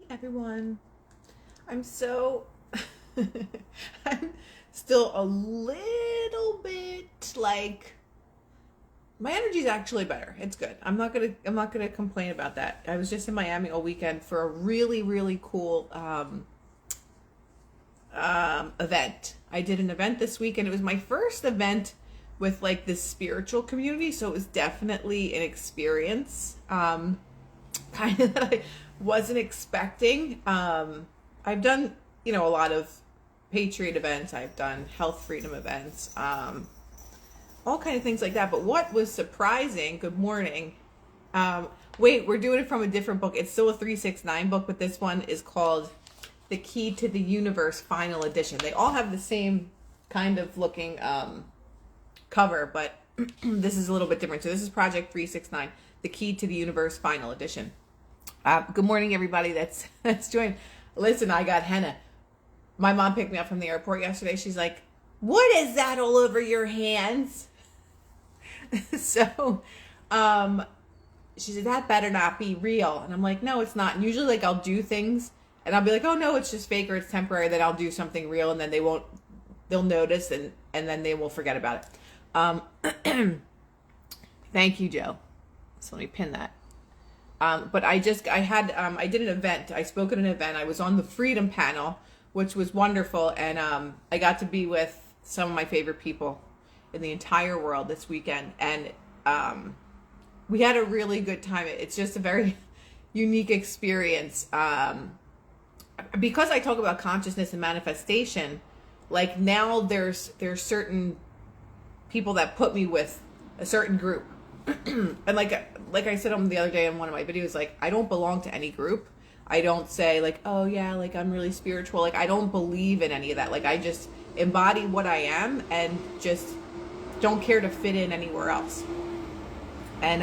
everyone. I'm so I'm still a little bit like my energy's actually better. It's good. I'm not gonna complain about that. I was just in Miami all weekend for a really cool event. I did an event this week and it was my first event with like this spiritual community, so it was definitely an experience. Kind of that I wasn't expecting. I've done, a lot of Patriot events. I've done health freedom events, all kind of things like that. But what was surprising, good morning. Wait, we're doing it from a different book. It's still a 369 book, but this one is called The Key to the Universe Final Edition. They all have the same kind of looking cover, but this is a little bit different. So this is Project 369, The Key to the Universe Final Edition. Good morning, everybody that's joined. Listen, I got henna. My mom picked me up from the airport yesterday. She's like, "What is that all over your hands?" So, she said, "That better not be real." And I'm like, "No, it's not." And usually, like, I'll do things and I'll be like, "Oh no, it's just fake or it's temporary." Then I'll do something real and then they'll notice and then they will forget about it. Thank you, Joe. So let me pin that. But I did an event. I spoke at an event. I was on the Freedom panel, which was wonderful. And I got to be with some of my favorite people in the entire world this weekend. And we had a really good time. It's just a very unique experience. Because I talk about consciousness and manifestation, like now there's certain people that put me with a certain group. And like I said on the other day in one of my videos, like I don't belong to any group. I don't say like, oh yeah, like I'm really spiritual. Like I don't believe in any of that. Like I just embody what I am and just don't care to fit in anywhere else. And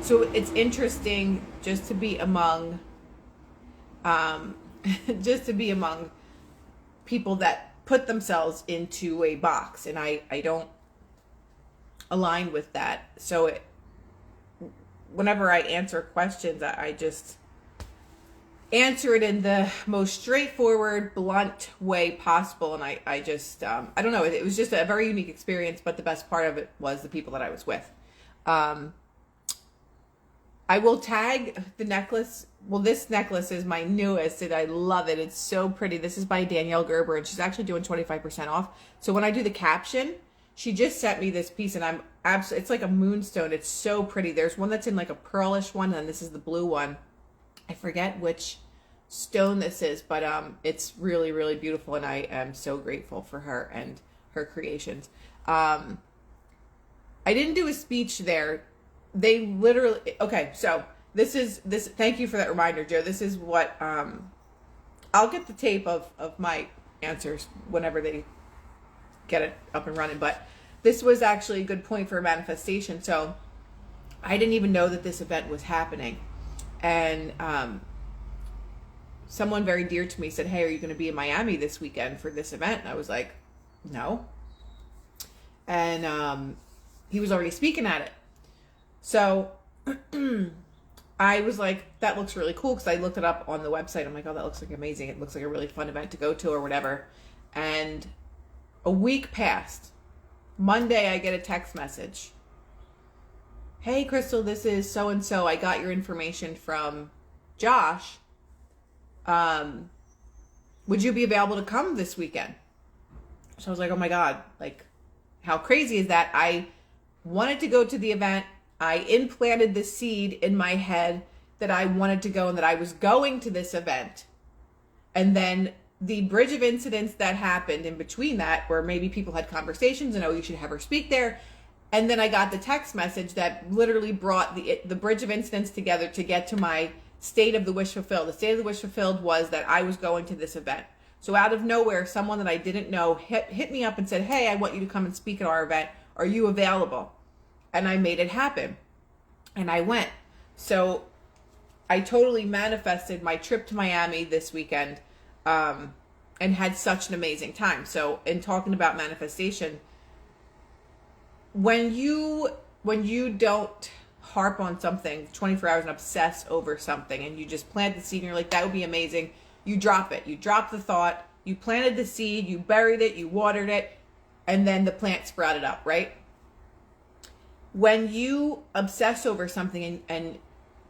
so it's interesting just to be among people that put themselves into a box, and I don't align with that. So whenever I answer questions, I just answer it in the most straightforward, blunt way possible. And I just, I don't know, it was just a very unique experience, but the best part of it was the people that I was with. I will tag the necklace. Well, this necklace is my newest and I love it. It's so pretty. This is by Danielle Gerber and she's actually doing 25% off. So when I do the caption, she just sent me this piece and it's like a moonstone. It's so pretty. There's one that's in like a pearlish one and this is the blue one. I forget which stone this is, but it's really beautiful and I am so grateful for her and her creations. I didn't do a speech there. They literally, okay, so this, thank you for that reminder, Joe. This is what, I'll get the tape of my answers whenever they get it up and running, but this was actually a good point for a manifestation. So I didn't even know that this event was happening. And someone very dear to me said, "Hey, are you going to be in Miami this weekend for this event?" And I was like, "No." And he was already speaking at it. So I was like, that looks really cool, because I looked it up on the website. I'm like, oh, that looks like amazing. It looks like a really fun event to go to or whatever. And a week passed. Monday, I get a text message. "Hey, Krystal, this is so-and-so. I got your information from Josh. Would you be available to come this weekend?" So I was like, oh my God, like, how crazy is that? I wanted to go to the event. I implanted the seed in my head that I wanted to go and that I was going to this event. And then the bridge of incidents that happened in between that, where maybe people had conversations and, oh, you should have her speak there. And then I got the text message that literally brought the bridge of incidents together to get to my state of the wish fulfilled. The state of the wish fulfilled was that I was going to this event. So out of nowhere, someone that I didn't know hit me up and said, "Hey, I want you to come and speak at our event. Are you available?" And I made it happen. And I went. So I totally manifested my trip to Miami this weekend, and had such an amazing time. So in talking about manifestation, when you don't harp on something 24 hours and obsess over something, and you just plant the seed and you're like, that would be amazing. You drop it. You drop the thought. You planted the seed. You buried it. You watered it. And then the plant sprouted up, right? When you obsess over something and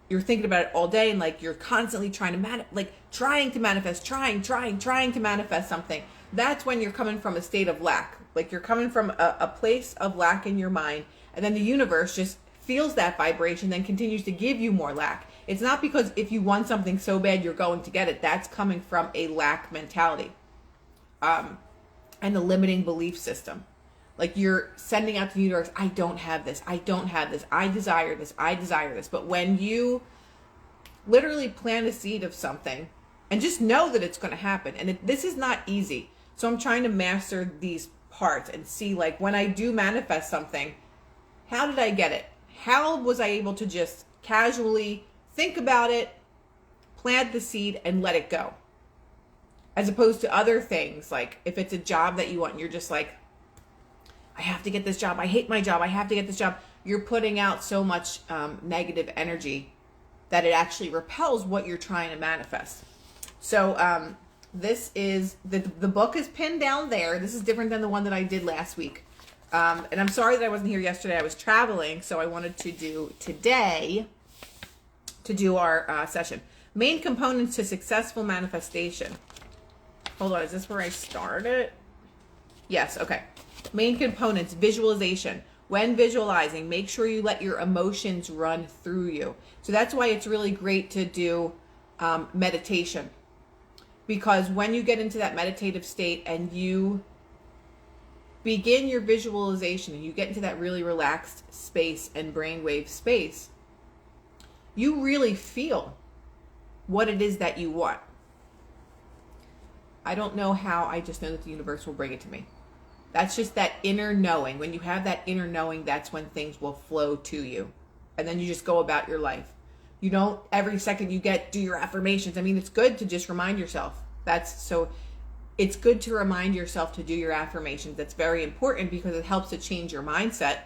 you're thinking about it all day, and like you're constantly trying to manifest, trying to manifest something, that's when you're coming from a state of lack. Like you're coming from a place of lack in your mind, and then the universe just feels that vibration, then continues to give you more lack. It's not because if you want something so bad you're going to get it. That's coming from a lack mentality, and a limiting belief system. Like you're sending out to the universe, I don't have this, I desire this. But when you literally plant a seed of something and just know that it's going to happen, and this is not easy. So I'm trying to master these parts and see, like, when I do manifest something, how did I get it? How was I able to just casually think about it, plant the seed, and let it go? As opposed to other things, like if it's a job that you want and you're just like, I have to get this job, I hate my job, I have to get this job. You're putting out so much negative energy that it actually repels what you're trying to manifest. So this is, the book is pinned down there. This is different than the one that I did last week. And I'm sorry that I wasn't here yesterday. I was traveling, so I wanted to do today to do our session. Main components to successful manifestation. Hold on, is this where I started? Yes, okay. Main components, visualization. When visualizing, make sure you let your emotions run through you. So that's why it's really great to do meditation. Because when you get into that meditative state and you begin your visualization and you get into that really relaxed space and brainwave space, you really feel what it is that you want. I don't know how, I just know that the universe will bring it to me. That's just that inner knowing. When you have that inner knowing, that's when things will flow to you. And then you just go about your life. You don't, every second you get, do your affirmations. I mean, it's good to just remind yourself. It's good to remind yourself to do your affirmations. That's very important because it helps to change your mindset.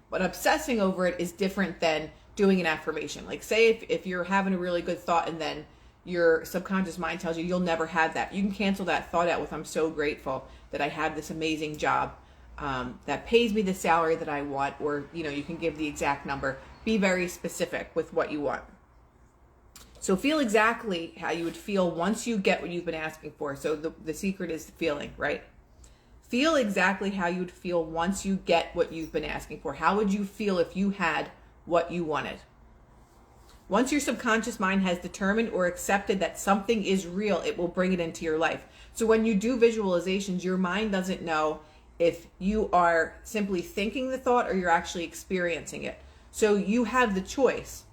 But obsessing over it is different than doing an affirmation. Like say if you're having a really good thought and then your subconscious mind tells you you'll never have that. You can cancel that thought out with, I'm so grateful that I have this amazing job that pays me the salary that I want, or you can give the exact number. Be very specific with what you want. So feel exactly how you would feel once you get what you've been asking for. So the secret is the feeling, right? Feel exactly how you would feel once you get what you've been asking for. How would you feel if you had what you wanted? Once your subconscious mind has determined or accepted that something is real, it will bring it into your life. So when you do visualizations, your mind doesn't know if you are simply thinking the thought or you're actually experiencing it. So you have the choice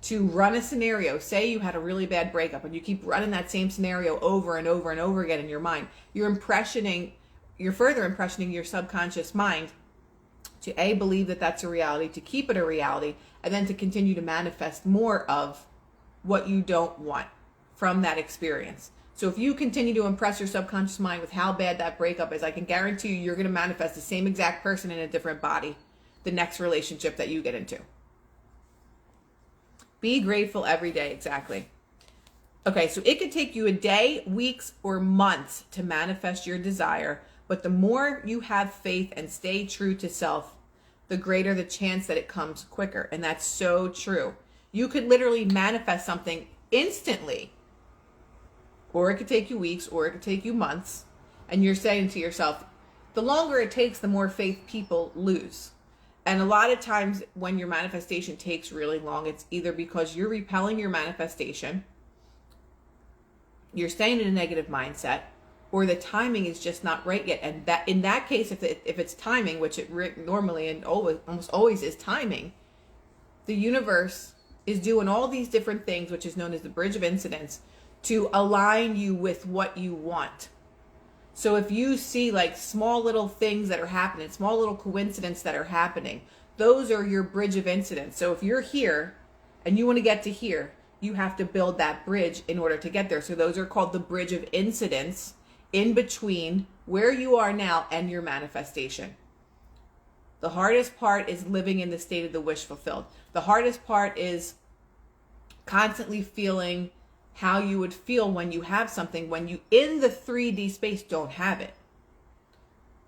to run a scenario. Say you had a really bad breakup and you keep running that same scenario over and over and over again in your mind. You're further impressioning your subconscious mind to believe that that's a reality, to keep it a reality, and then to continue to manifest more of what you don't want from that experience. So if you continue to impress your subconscious mind with how bad that breakup is, I can guarantee you're going to manifest the same exact person in a different body the next relationship that you get into. Be grateful every day, exactly. Okay, so it could take you a day, weeks, or months to manifest your desire, but the more you have faith and stay true to self, the greater the chance that it comes quicker. And that's so true. You could literally manifest something instantly, or it could take you weeks, or it could take you months. And you're saying to yourself, the longer it takes, the more faith people lose. And a lot of times when your manifestation takes really long, it's either because you're repelling your manifestation, you're staying in a negative mindset, or the timing is just not right yet. And that in that case, if it's timing, which it normally and almost always is timing, the universe is doing all these different things, which is known as the bridge of incidents, to align you with what you want. So if you see like small little things that are happening, small little coincidences that are happening, those are your bridge of incidents. So if you're here and you want to get to here, you have to build that bridge in order to get there. So those are called the bridge of incidents in between where you are now and your manifestation. The hardest part is living in the state of the wish fulfilled. The hardest part is constantly feeling how you would feel when you have something, when you in the 3D space don't have it.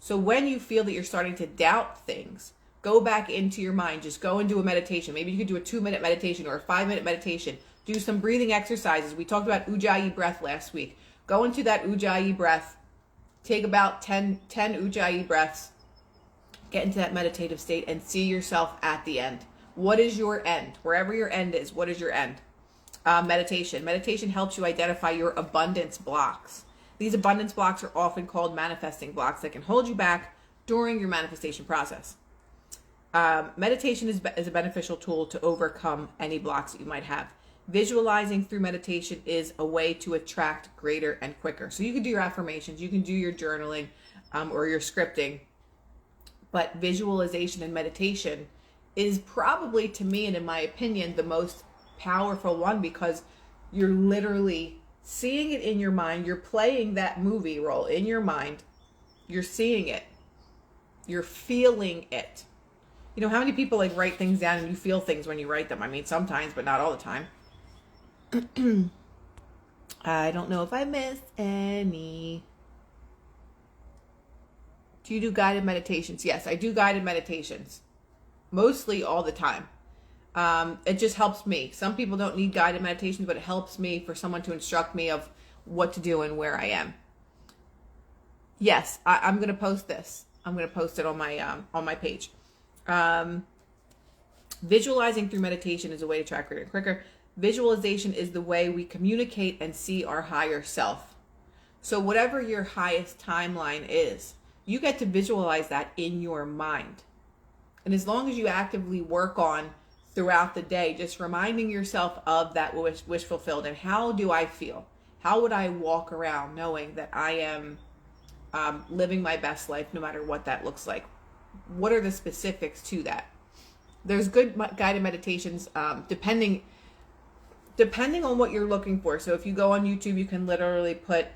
So when you feel that you're starting to doubt things, go back into your mind. Just go and do a meditation. Maybe you could do a 2-minute meditation or a 5-minute meditation. Do some breathing exercises. We talked about Ujjayi breath last week. Go into that Ujjayi breath. Take about 10 Ujjayi breaths. Get into that meditative state and see yourself at the end. What is your end? Wherever your end is, what is your end? Meditation. Meditation helps you identify your abundance blocks. These abundance blocks are often called manifesting blocks that can hold you back during your manifestation process. Meditation is a beneficial tool to overcome any blocks that you might have. Visualizing through meditation is a way to attract greater and quicker. So you can do your affirmations, you can do your journaling or your scripting, but visualization and meditation is probably, to me and in my opinion, the most powerful one, because you're literally seeing it in your mind. You're playing that movie role in your mind. You're seeing it. You're feeling it. You know, how many people like write things down and you feel things when you write them? I mean, sometimes, but not all the time. I don't know if I missed any. Do you do guided meditations? Yes, I do guided meditations. Mostly all the time. It just helps me. Some people don't need guided meditations, but it helps me for someone to instruct me of what to do and where I am. Yes, I'm going to post this. I'm going to post it on my page. Visualizing through meditation is a way to track greater and quicker. Visualization is the way we communicate and see our higher self. So whatever your highest timeline is, you get to visualize that in your mind. And as long as you actively work on throughout the day, just reminding yourself of that wish fulfilled, and how do I feel? How would I walk around knowing that I am living my best life, no matter what that looks like? What are the specifics to that? There's good guided meditations, depending on what you're looking for. So if you go on YouTube, you can literally put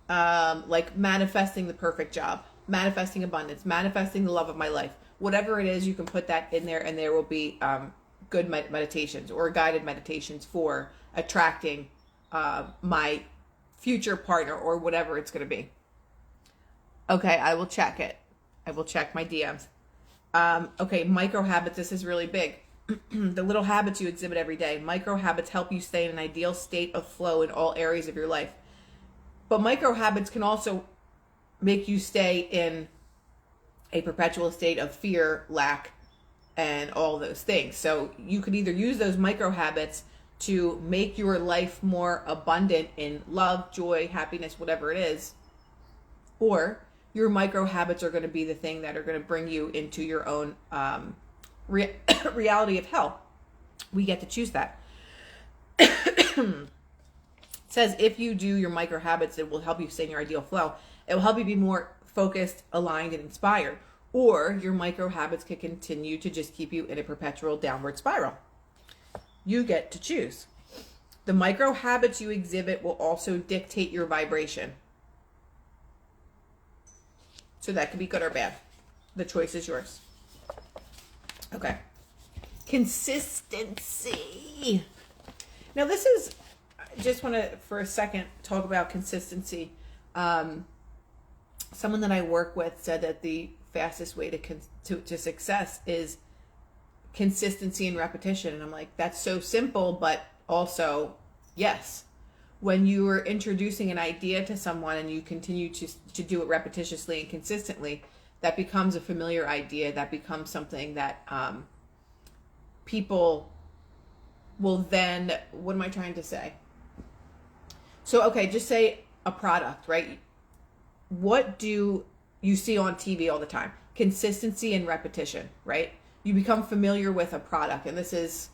like manifesting the perfect job, manifesting abundance, manifesting the love of my life. Whatever it is, you can put that in there, and there will be good meditations or guided meditations for attracting my future partner or whatever it's going to be. Okay, I will check it. I will check my DMs. Okay, micro habits. This is really big. The little habits you exhibit every day. Micro habits help you stay in an ideal state of flow in all areas of your life. But micro habits can also make you stay in a perpetual state of fear, lack, and all those things. So you could either use those micro habits to make your life more abundant in love, joy, happiness, whatever it is, or your micro habits are going to be the thing that are going to bring you into your own reality of hell. We get to choose that. It says if you do your micro habits, it will help you stay in your ideal flow. It will help you be more focused, aligned, and inspired. Or your micro habits can continue to just keep you in a perpetual downward spiral. You get to choose. The micro habits you exhibit will also dictate your vibration. So that could be good or bad. The choice is yours. Okay. Consistency. Now this is, I just want to, for a second, talk about consistency. Someone that I work with said that the fastest way to success is consistency and repetition. And I'm like, that's so simple, but also, yes. When you are introducing an idea to someone and you continue to do it repetitiously and consistently, that becomes a familiar idea. That becomes something that people will then, what am I trying to say? So, okay, just say a product, right? What do you see on TV all the time? Consistency and repetition, right? You become familiar with a product, and this is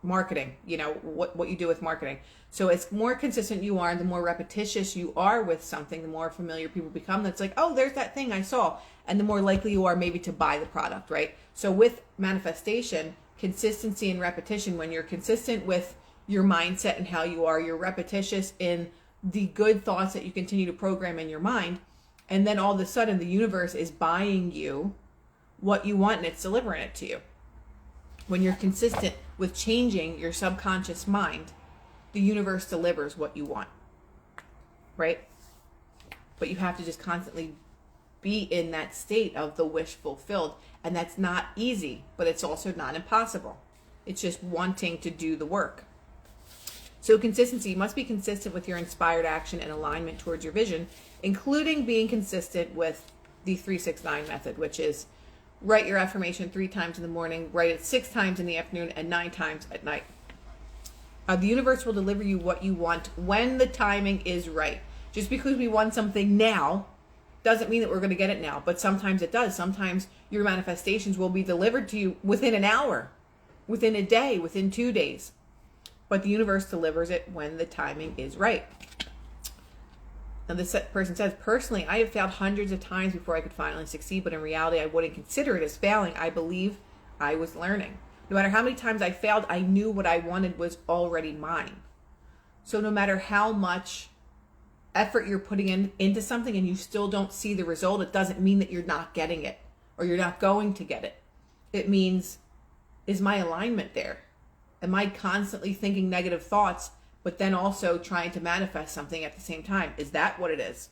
marketing, you know, what you do with marketing. So it's more consistent you are, and the more repetitious you are with something, the more familiar people become. That's like, oh, there's that thing I saw. And the more likely you are maybe to buy the product, right? So with manifestation, consistency and repetition, when you're consistent with your mindset and how you are, you're repetitious in the good thoughts that you continue to program in your mind, And then all of a sudden the universe is buying you what you want and it's delivering it to you. When you're consistent with changing your subconscious mind, the universe delivers what you want, right? But you have to just constantly be in that state of the wish fulfilled. And that's not easy, but it's also not impossible. It's just wanting to do the work. So consistency, you must be consistent with your inspired action and alignment towards your vision, including being consistent with the 3-6-9 method, which is write your affirmation 3 times in the morning, write it 6 times in the afternoon, and 9 times at night. The universe will deliver you what you want when the timing is right. Just because we want something now doesn't mean that we're going to get it now, but sometimes it does. Sometimes your manifestations will be delivered to you within an hour, within a day, within 2 days. But the universe delivers it when the timing is right. Now this person says, personally, I have failed hundreds of times before I could finally succeed, but in reality, I wouldn't consider it as failing. I believe I was learning. No matter how many times I failed, I knew what I wanted was already mine. So no matter how much effort you're putting into something and you still don't see the result, it doesn't mean that you're not getting it or you're not going to get it. It means, is my alignment there? Am I constantly thinking negative thoughts, but then also trying to manifest something at the same time? Is that what it is?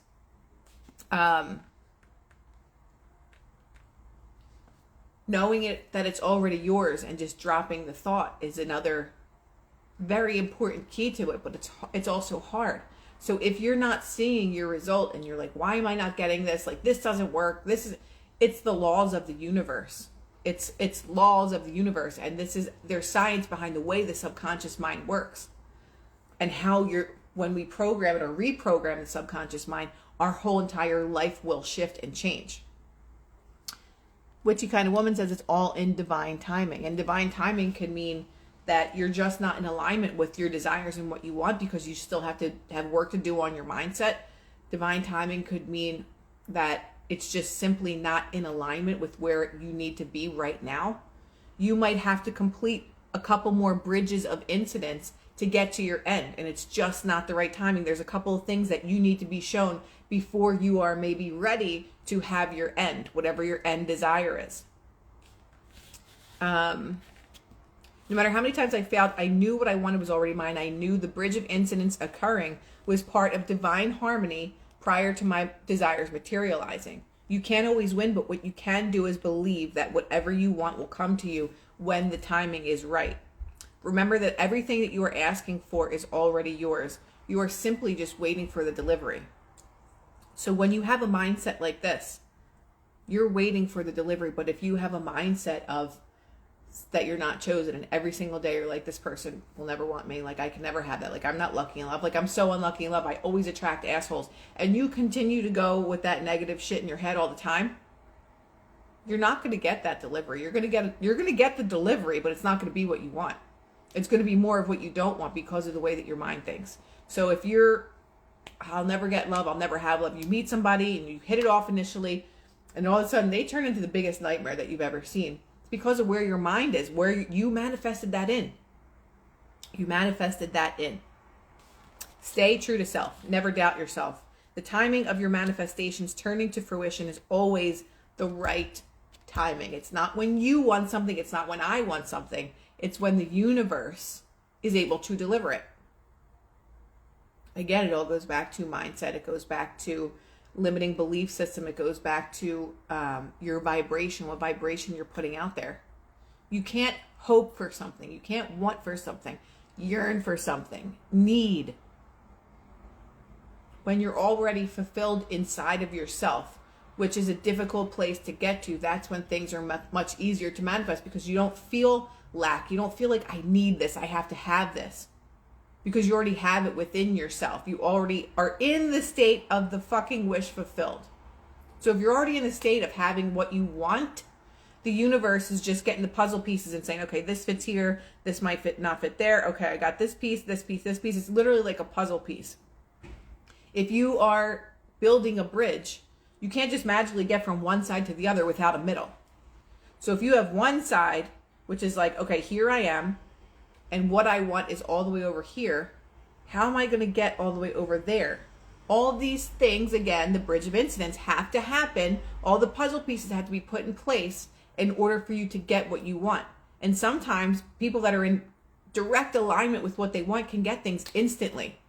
Knowing that it's already yours and just dropping the thought is another very important key to it, but it's also hard. So if you're not seeing your result and you're like, why am I not getting this? Like, this doesn't work. It's the laws of the universe. It's laws of the universe. And there's science behind the way the subconscious mind works and how when we program it or reprogram the subconscious mind, our whole entire life will shift and change. Witchy Kind of Woman says it's all in divine timing. And divine timing can mean that you're just not in alignment with your desires and what you want because you still have to have work to do on your mindset. Divine timing could mean that it's just simply not in alignment with where you need to be right now. You might have to complete a couple more bridges of incidents to get to your end, and it's just not the right timing. There's a couple of things that you need to be shown before you are maybe ready to have your end, whatever your end desire is. No matter how many times I failed, I knew what I wanted was already mine. I knew the bridge of incidents occurring was part of divine harmony prior to my desires materializing. You can't always win, but what you can do is believe that whatever you want will come to you when the timing is right. Remember that everything that you are asking for is already yours. You are simply just waiting for the delivery. So when you have a mindset like this, you're waiting for the delivery. But if you have a mindset of that you're not chosen and every single day you're like, this person will never want me, like I can never have that, like I'm not lucky in love, like I'm so unlucky in love, I always attract assholes, and you continue to go with that negative shit in your head all the time, you're not going to get that delivery. You're going to get the delivery, but it's not going to be what you want. It's going to be more of what you don't want because of the way that your mind thinks. So if I'll never get love, I'll never have love, you meet somebody and you hit it off initially and all of a sudden they turn into the biggest nightmare that you've ever seen. Because of where your mind is, where you manifested that in. You manifested that in. Stay true to self. Never doubt yourself. The timing of your manifestations turning to fruition is always the right timing. It's not when you want something. It's not when I want something. It's when the universe is able to deliver it. Again, it all goes back to mindset. It goes back to limiting belief system. It goes back to your vibration, what vibration you're putting out there. You can't hope for something. You can't want for something. Yearn for something. Need. When you're already fulfilled inside of yourself, which is a difficult place to get to, that's when things are much easier to manifest because you don't feel lack. You don't feel like I need this. I have to have this. Because you already have it within yourself. You already are in the state of the fucking wish fulfilled. So if you're already in a state of having what you want, the universe is just getting the puzzle pieces and saying, okay, this fits here. This might not fit there. Okay, I got this piece, this piece, this piece. It's literally like a puzzle piece. If you are building a bridge, you can't just magically get from one side to the other without a middle. So if you have one side, which is like, okay, here I am, and what I want is all the way over here, how am I going to get all the way over there? All these things, again, the bridge of incidents, have to happen. All the puzzle pieces have to be put in place in order for you to get what you want. And sometimes people that are in direct alignment with what they want can get things instantly.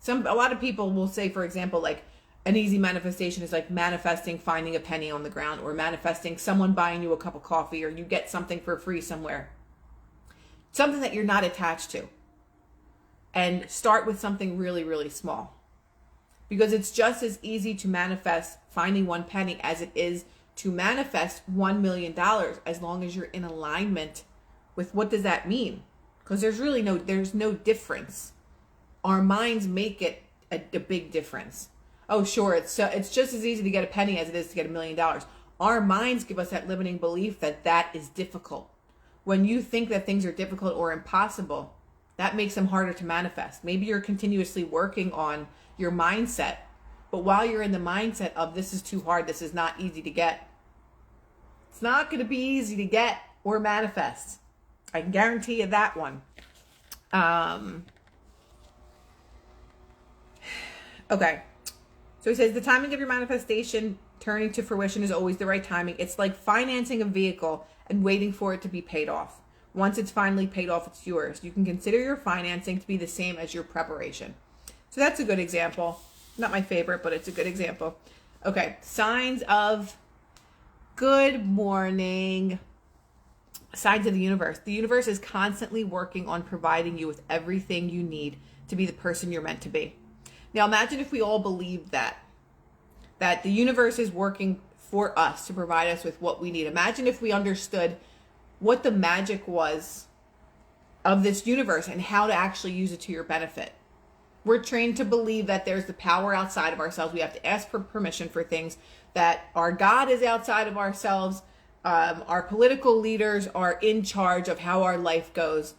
A lot of people will say, for example, like an easy manifestation is like manifesting finding a penny on the ground, or manifesting someone buying you a cup of coffee, or you get something for free somewhere. Something that you're not attached to. And start with something really, really small. Because it's just as easy to manifest finding one penny as it is to manifest $1 million, as long as you're in alignment with what does that mean. Because there's no difference. Our minds make it a big difference. Oh, sure, it's just as easy to get a penny as it is to get $1 million. Our minds give us that limiting belief that is difficult. When you think that things are difficult or impossible, that makes them harder to manifest. Maybe you're continuously working on your mindset, but while you're in the mindset of this is too hard, this is not easy to get, it's not going to be easy to get or manifest. I can guarantee you that one. Okay. So he says the timing of your manifestation turning to fruition is always the right timing. It's like financing a vehicle and waiting for it to be paid off. Once it's finally paid off, it's yours. You can consider your financing to be the same as your preparation. So that's a good example. Not my favorite, but it's a good example. Okay, signs of good morning. Signs of the universe. The universe is constantly working on providing you with everything you need to be the person you're meant to be. Now imagine if we all believed that the universe is working for us to provide us with what we need. Imagine if we understood what the magic was of this universe and how to actually use it to your benefit. We're trained to believe that there's the power outside of ourselves. We have to ask for permission for things, that our God is outside of ourselves. Our political leaders are in charge of how our life goes.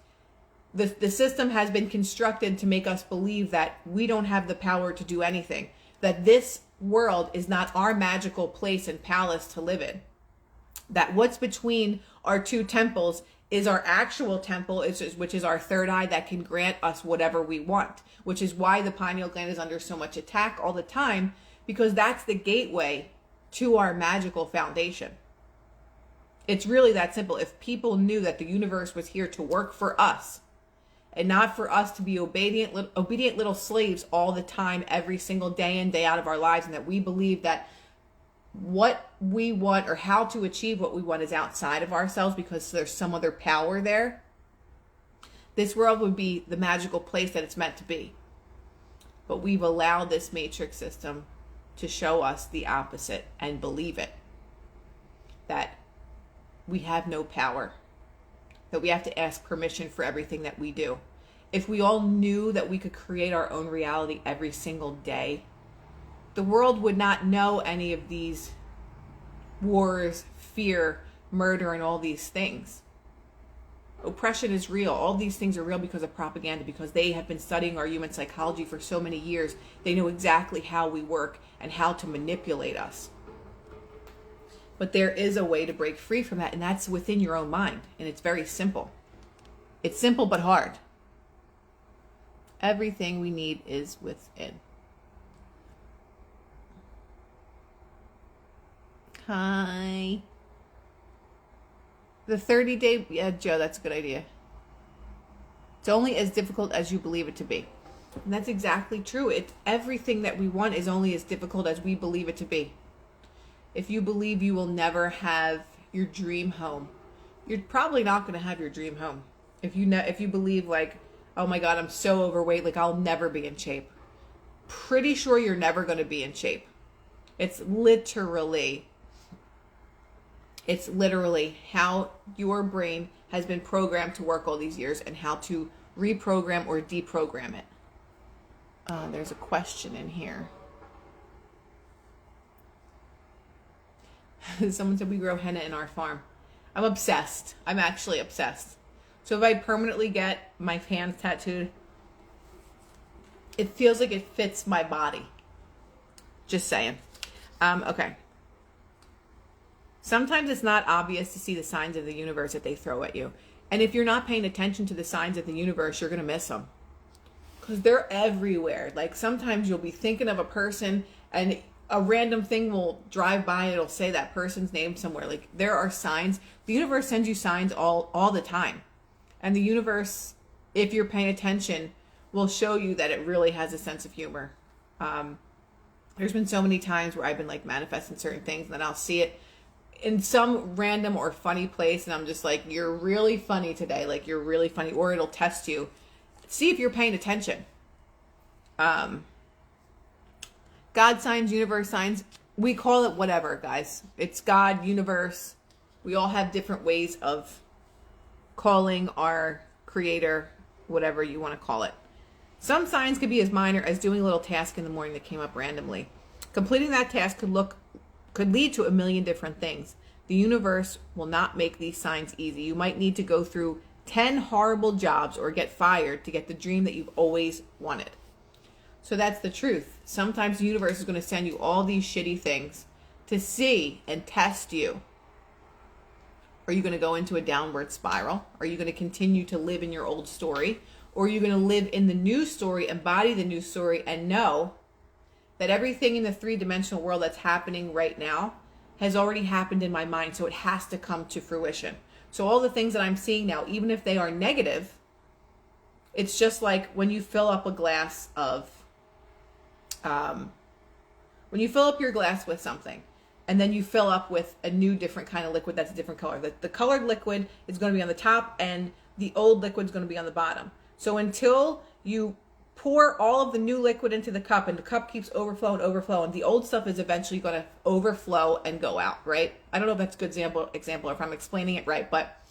The system has been constructed to make us believe that we don't have the power to do anything, that this world is not our magical place and palace to live in, that what's between our two temples is our actual temple, which is our third eye that can grant us whatever we want, which is why the pineal gland is under so much attack all the time, because that's the gateway to our magical foundation. It's really that simple. If people knew that the universe was here to work for us and not for us to be obedient little slaves all the time, every single day in, day out of our lives, and that we believe that what we want or how to achieve what we want is outside of ourselves because there's some other power there, this world would be the magical place that it's meant to be. But we've allowed this matrix system to show us the opposite and believe it. That we have no power. That we have to ask permission for everything that we do. If we all knew that we could create our own reality every single day, the world would not know any of these wars, fear, murder, and all these things. Oppression is real. All these things are real because of propaganda, because they have been studying our human psychology for so many years. They know exactly how we work and how to manipulate us. But there is a way to break free from that, and that's within your own mind. And it's very simple. It's simple but hard. Everything we need is within. Hi. The 30-day, yeah, Joe, that's a good idea. It's only as difficult as you believe it to be. And that's exactly true. Everything that we want is only as difficult as we believe it to be. If you believe you will never have your dream home, you're probably not going to have your dream home. If you believe like, oh my God, I'm so overweight, like I'll never be in shape. Pretty sure you're never going to be in shape. It's literally how your brain has been programmed to work all these years and how to reprogram or deprogram it. There's a question in here. Someone said we grow henna in our farm. I'm obsessed. I'm actually obsessed. So if I permanently get my hands tattooed, it feels like it fits my body. Just saying. Okay. Sometimes it's not obvious to see the signs of the universe that they throw at you. And if you're not paying attention to the signs of the universe, you're going to miss them. because they're everywhere. Like sometimes you'll be thinking of a person and a random thing will drive by and it'll say that person's name somewhere. Like there are signs. The universe sends you signs all the time. And the universe, if you're paying attention, will show you that it really has a sense of humor. There's been so many times where I've been like manifesting certain things and then I'll see it in some random or funny place and I'm just like, you're really funny today. Like you're really funny. Or it'll test you. See if you're paying attention. God signs, universe signs. We call it whatever, guys. It's God, universe. We all have different ways of calling our creator, whatever you want to call it. Some signs could be as minor as doing a little task in the morning that came up randomly. Completing that task could lead to a million different things. The universe will not make these signs easy. You might need to go through 10 horrible jobs or get fired to get the dream that you've always wanted. So that's the truth. Sometimes the universe is going to send you all these shitty things to see and test you. Are you going to go into a downward spiral? Are you going to continue to live in your old story? Or are you going to live in the new story, embody the new story, and know that everything in the three-dimensional world that's happening right now has already happened in my mind, so it has to come to fruition. So all the things that I'm seeing now, even if they are negative, it's just like when you fill up a glass of, when you fill up your glass with something, and then you fill up with a new different kind of liquid that's a different color. The colored liquid is going to be on the top, and the old liquid is going to be on the bottom. So until you pour all of the new liquid into the cup and the cup keeps overflowing, the old stuff is eventually going to overflow and go out, right? I don't know if that's a good example or if I'm explaining it right, but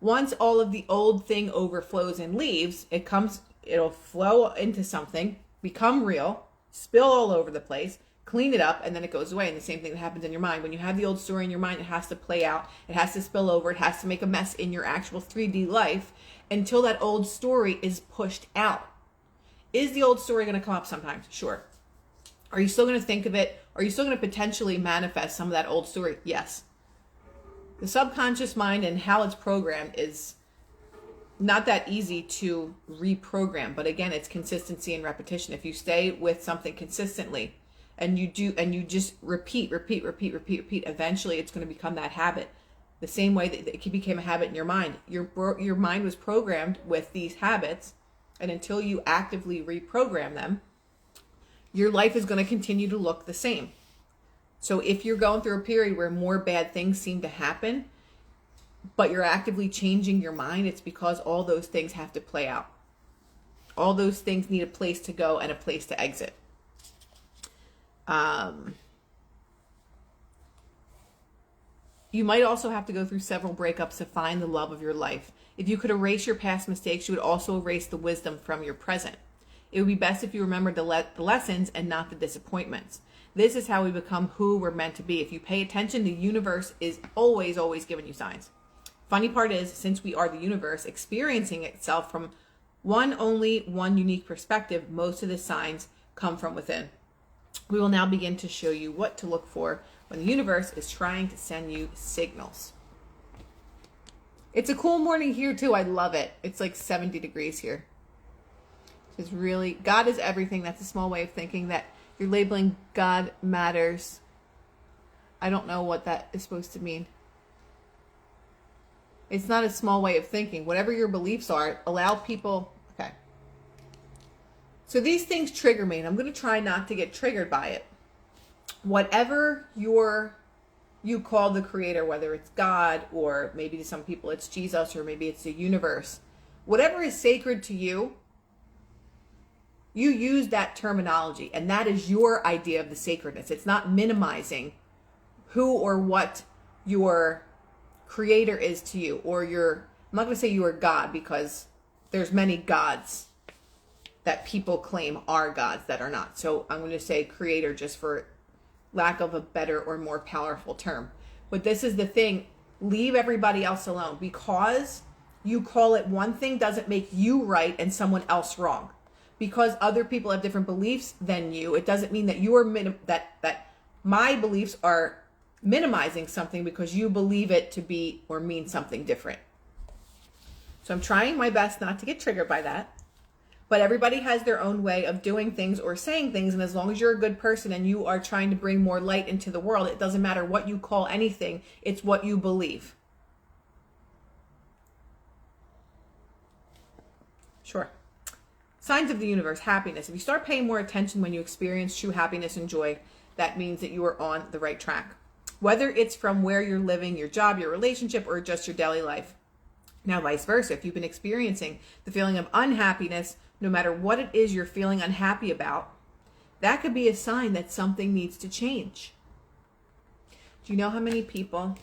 once all of the old thing overflows and leaves, it'll flow into something, become real, spill all over the place, clean it up, and then it goes away. And the same thing that happens in your mind. When you have the old story in your mind, it has to play out, it has to spill over, it has to make a mess in your actual 3D life until that old story is pushed out. Is the old story going to come up sometimes? Sure. Are you still going to think of it? Are you still going to potentially manifest some of that old story? Yes. The subconscious mind and how it's programmed is not that easy to reprogram. But again, it's consistency and repetition. If you stay with something consistently and you just repeat, eventually it's going to become that habit. The same way that it became a habit in your mind. Your mind was programmed with these habits. And until you actively reprogram them, your life is going to continue to look the same. So if you're going through a period where more bad things seem to happen, but you're actively changing your mind, it's because all those things have to play out. All those things need a place to go and a place to exit. You might also have to go through several breakups to find the love of your life. If you could erase your past mistakes, you would also erase the wisdom from your present. It would be best if you remembered the lessons and not the disappointments. This is how we become who we're meant to be. If you pay attention, the universe is always giving you signs. Funny part is, since we are the universe experiencing itself from only one unique perspective, most of the signs come from within. We will now begin to show you what to look for when the universe is trying to send you signals. It's a cool morning here too. I love it. It's like 70 degrees here. It's really, God is everything. That's a small way of thinking that you're labeling God matters. I don't know what that is supposed to mean. It's not a small way of thinking. Whatever your beliefs are, allow people. Okay. So these things trigger me, and I'm going to try not to get triggered by it. Whatever you call the creator, whether it's God, or maybe to some people it's Jesus, or maybe it's the universe, whatever is sacred to you, you use that terminology, and that is your idea of the sacredness. It's not minimizing who or what your creator is to you, or I'm not going to say you are God, because there's many gods that people claim are gods that are not. So I'm going to say creator just for lack of a better or more powerful term. But this is the thing. Leave everybody else alone. Because you call it one thing doesn't make you right and someone else wrong. Because other people have different beliefs than you, it doesn't mean that that my beliefs are minimizing something because you believe it to be or mean something different. So I'm trying my best not to get triggered by that. But everybody has their own way of doing things or saying things. And as long as you're a good person and you are trying to bring more light into the world, it doesn't matter what you call anything. It's what you believe. Sure. Signs of the universe, happiness. If you start paying more attention when you experience true happiness and joy, that means that you are on the right track. Whether it's from where you're living, your job, your relationship, or just your daily life. Now, vice versa, if you've been experiencing the feeling of unhappiness, no matter what it is you're feeling unhappy about, that could be a sign that something needs to change. Do you know how many people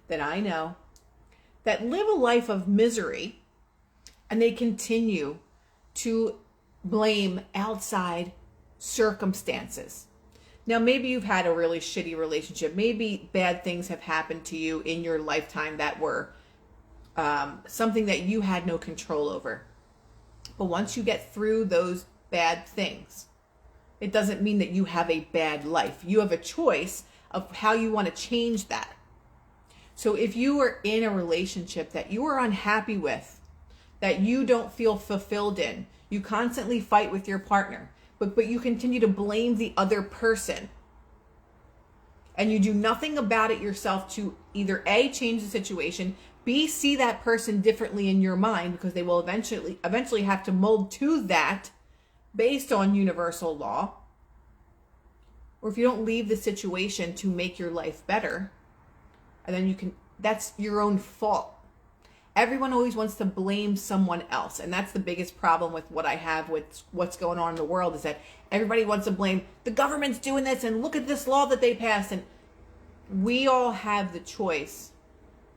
that I know that live a life of misery and they continue to blame outside circumstances? Now, maybe you've had a really shitty relationship. Maybe bad things have happened to you in your lifetime that were something that you had no control over. But once you get through those bad things, it doesn't mean that you have a bad life. You have a choice of how you want to change that. So if you are in a relationship that you are unhappy with, that you don't feel fulfilled in, you constantly fight with your partner, but you continue to blame the other person, and you do nothing about it yourself to either A, change the situation, B, see that person differently in your mind, because they will eventually have to mold to that based on universal law. Or if you don't leave the situation to make your life better, and then that's your own fault. Everyone always wants to blame someone else. And that's the biggest problem with what I have with what's going on in the world, is that everybody wants to blame the government's doing this, and look at this law that they passed. And we all have the choice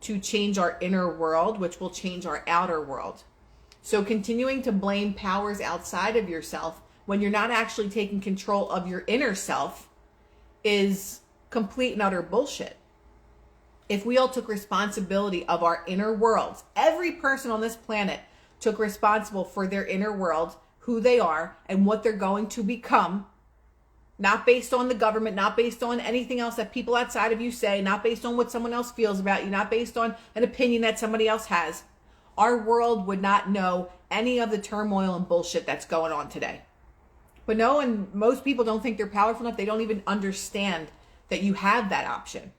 to change our inner world, which will change our outer world. So continuing to blame powers outside of yourself when you're not actually taking control of your inner self is complete and utter bullshit. If we all took responsibility of our inner worlds, every person on this planet took responsible for their inner world, who they are and what they're going to become, not based on the government, not based on anything else that people outside of you say, not based on what someone else feels about you, not based on an opinion that somebody else has, our world would not know any of the turmoil and bullshit that's going on today. But no, and most people don't think they're powerful enough. They don't even understand that you have that option.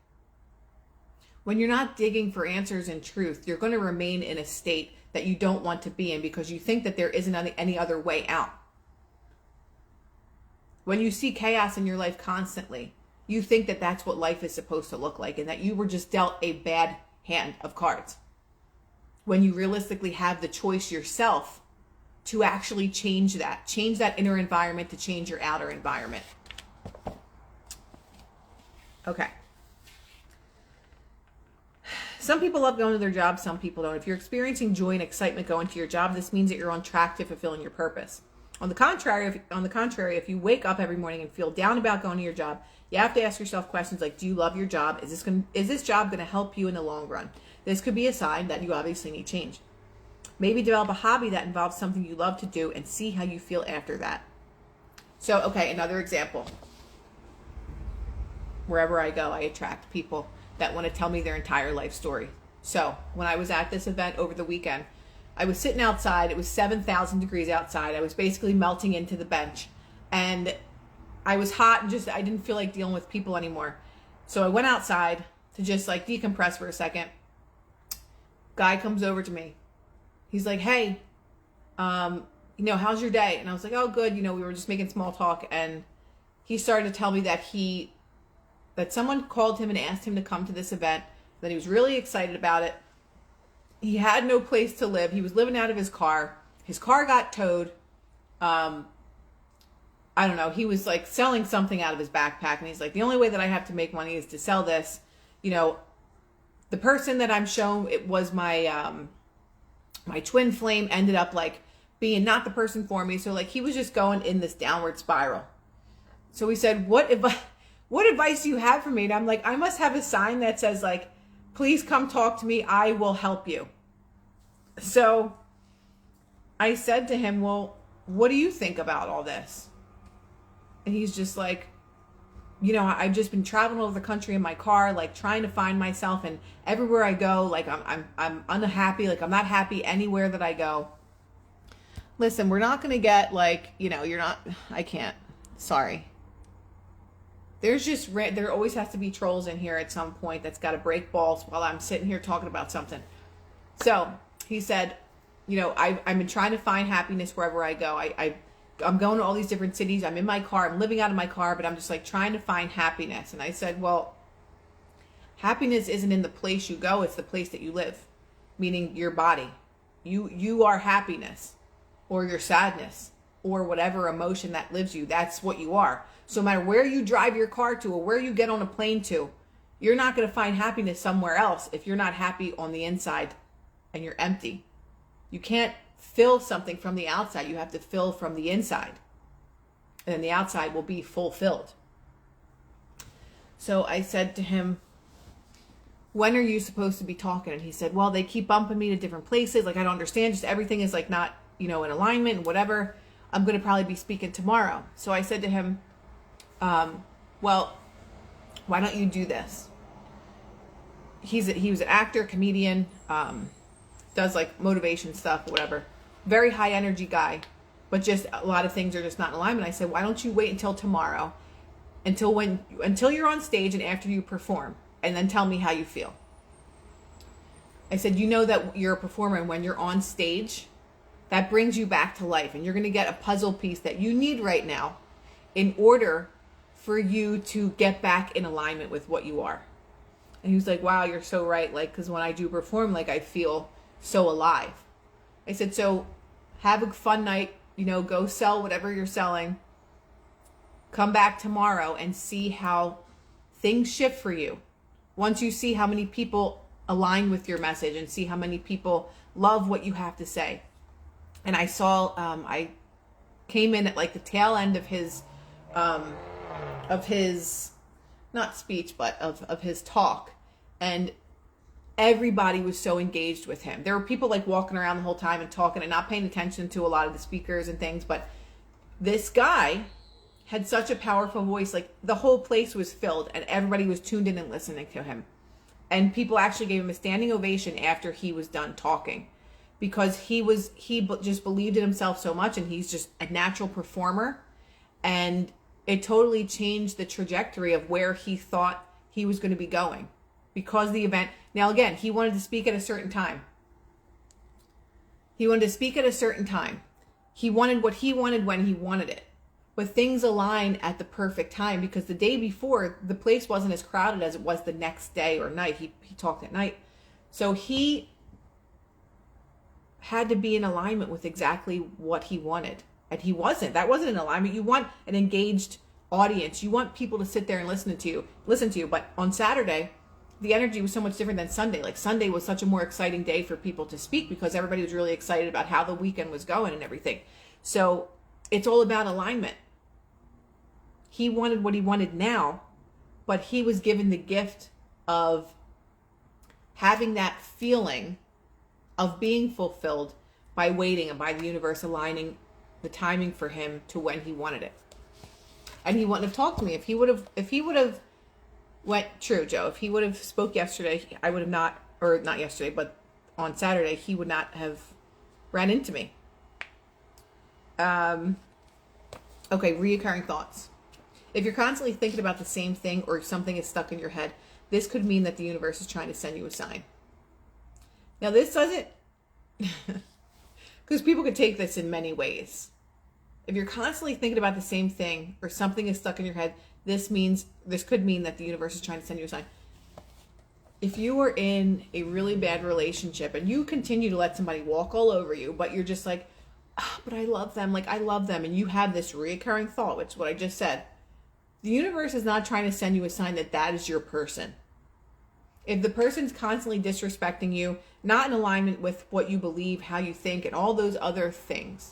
When you're not digging for answers and truth, you're going to remain in a state that you don't want to be in because you think that there isn't any other way out. When you see chaos in your life constantly, you think that that's what life is supposed to look like and that you were just dealt a bad hand of cards. When you realistically have the choice yourself to actually change that inner environment to change your outer environment. Okay. Some people love going to their job, some people don't. If you're experiencing joy and excitement going to your job, this means that you're on track to fulfilling your purpose. On the contrary, if you wake up every morning and feel down about going to your job, you have to ask yourself questions like, do you love your job? Is this job going to help you in the long run? This could be a sign that you obviously need change. Maybe develop a hobby that involves something you love to do and see how you feel after that. So, okay, another example. Wherever I go, I attract people that want to tell me their entire life story. So, when I was at this event over the weekend, I was sitting outside. It was 7,000 degrees outside. I was basically melting into the bench. And I was hot and I didn't feel like dealing with people anymore. So I went outside to just like decompress for a second. Guy comes over to me. He's like, hey, how's your day? And I was like, oh, good. We were just making small talk. And he started to tell me that someone called him and asked him to come to this event, that he was really excited about it. He had no place to live. He was living out of his car. His car got towed. I don't know. He was like selling something out of his backpack. And he's like, the only way that I have to make money is to sell this. The person that I'm shown, it was my twin flame, ended up like being not the person for me. So like he was just going in this downward spiral. So he said, what advice do you have for me? And I'm like, I must have a sign that says like, please come talk to me. I will help you. So I said to him, well, what do you think about all this? And he's just like, I've just been traveling over the country in my car, like trying to find myself, and everywhere I go, like I'm unhappy. Like I'm not happy anywhere that I go. I'm listen, we're not going to get like, you're not, I can't, sorry. There's just, there always has to be trolls in here at some point that's got to break balls while I'm sitting here talking about something. So he said, I've been trying to find happiness wherever I go. I'm going to all these different cities. I'm in my car. I'm living out of my car, but I'm just like trying to find happiness. And I said, well, happiness isn't in the place you go. It's the place that you live, meaning your body. You are happiness or your sadness or whatever emotion that lives you. That's what you are. So no matter where you drive your car to or where you get on a plane to, you're not going to find happiness somewhere else if you're not happy on the inside and you're empty. You can't fill something from the outside. You have to fill from the inside. And then the outside will be fulfilled. So I said to him, when are you supposed to be talking? And he said, well, they keep bumping me to different places. Like, I don't understand. Just everything is like not, in alignment and whatever. I'm going to probably be speaking tomorrow. So I said to him, well, why don't you do this? He was an actor, comedian, does like motivation stuff, whatever. Very high energy guy, but just a lot of things are just not in alignment. I said, why don't you wait until tomorrow, until you're on stage and after you perform, and then tell me how you feel. I said, that you're a performer, and when you're on stage, that brings you back to life, and you're going to get a puzzle piece that you need right now in order for you to get back in alignment with what you are. And he was like, wow, you're so right. Like, because when I do perform, like, I feel so alive. I said, so have a fun night, go sell whatever you're selling. Come back tomorrow and see how things shift for you. Once you see how many people align with your message and see how many people love what you have to say. And I saw, I came in at like the tail end of his not speech, but of his talk. And everybody was so engaged with him. There were people like walking around the whole time and talking and not paying attention to a lot of the speakers and things. But this guy had such a powerful voice. Like, the whole place was filled and everybody was tuned in and listening to him. And people actually gave him a standing ovation after he was done talking, because he just believed in himself so much, and he's just a natural performer. And it totally changed the trajectory of where he thought he was going to be going, because the event. Now, again, he wanted to speak at a certain time. He wanted to speak at a certain time. He wanted what he wanted when he wanted it. But things align at the perfect time, because the day before, the place wasn't as crowded as it was the next day or night. He talked at night. So he had to be in alignment with exactly what he wanted. And he wasn't. That wasn't in alignment. You want an engaged audience. You want people to sit there and listen to you. But on Saturday, the energy was so much different than Sunday. Like, Sunday was such a more exciting day for people to speak, because everybody was really excited about how the weekend was going and everything. So it's all about alignment. He wanted what he wanted now, but he was given the gift of having that feeling of being fulfilled by waiting and by the universe aligning the timing for him to when he wanted it. And he wouldn't have talked to me if he would have went, true, Joe, if he would have spoke yesterday, I would have not yesterday, but on Saturday, he would not have ran into me. Okay, reoccurring thoughts. If you're constantly thinking about the same thing or something is stuck in your head, this could mean that the universe is trying to send you a sign. Now, this doesn't, because people could take this in many ways. If you're constantly thinking about the same thing or something is stuck in your head, this could mean that the universe is trying to send you a sign. If you are in a really bad relationship and you continue to let somebody walk all over you, but you're just like, but I love them, like I love them, and you have this reoccurring thought, which is what I just said, the universe is not trying to send you a sign that that is your person. If the person's constantly disrespecting you, not in alignment with what you believe, how you think, and all those other things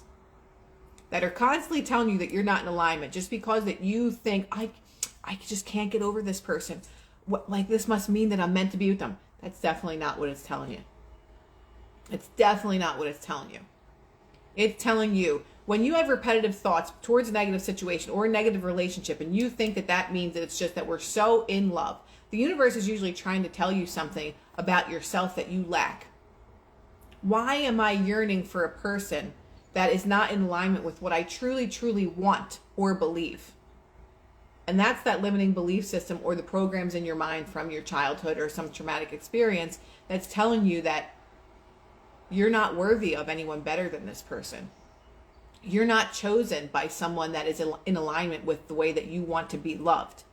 that are constantly telling you that you're not in alignment, just because that you think, I just can't get over this person. Like, this must mean that I'm meant to be with them. That's definitely not what it's telling you. It's definitely not what it's telling you. It's telling you, when you have repetitive thoughts towards a negative situation or a negative relationship, and you think that that means that it's just that we're so in love, the universe is usually trying to tell you something about yourself that you lack. Why am I yearning for a person that is not in alignment with what I truly, truly want or believe. And that's that limiting belief system or the programs in your mind from your childhood or some traumatic experience that's telling you that you're not worthy of anyone better than this person. You're not chosen by someone that is in alignment with the way that you want to be loved.